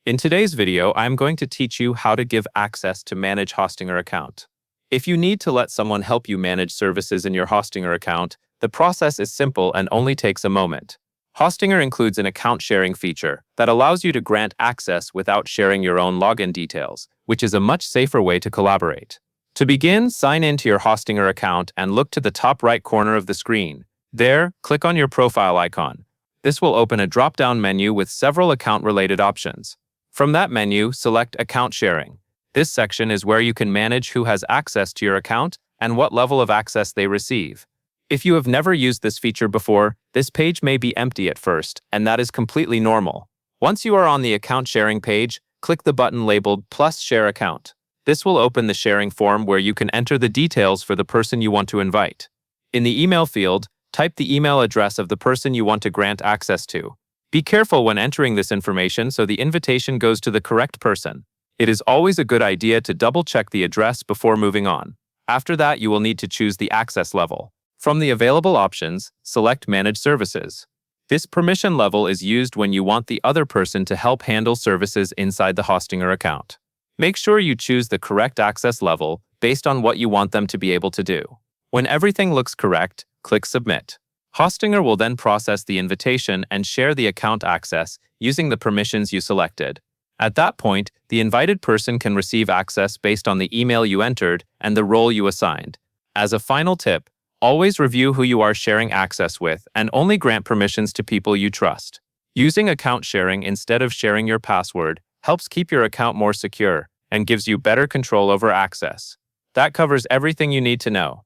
In today's video, I'm going to teach you how to give access to manage Hostinger account. If you need to let someone help you manage services in your Hostinger account, the process is simple and only takes a moment. Hostinger includes an account sharing feature that allows you to grant access without sharing your own login details, which is a much safer way to collaborate. To begin, sign into your Hostinger account and look to the top right corner of the screen. There, click on your profile icon. This will open a drop-down menu with several account-related options. From that menu, select Account Sharing. This section is where you can manage who has access to your account and what level of access they receive. If you have never used this feature before, this page may be empty at first, and that is completely normal. Once you are on the account sharing page, click the button labeled Plus Share Account. This will open the sharing form where you can enter the details for the person you want to invite. In the email field, type the email address of the person you want to grant access to. Be careful when entering this information so the invitation goes to the correct person. It is always a good idea to double-check the address before moving on. After that, you will need to choose the access level. From the available options, select Manage Services. This permission level is used when you want the other person to help handle services inside the Hostinger account. Make sure you choose the correct access level based on what you want them to be able to do. When everything looks correct, click Submit. Hostinger will then process the invitation and share the account access using the permissions you selected. At that point, the invited person can receive access based on the email you entered and the role you assigned. As a final tip, always review who you are sharing access with and only grant permissions to people you trust. Using account sharing instead of sharing your password helps keep your account more secure and gives you better control over access. That covers everything you need to know.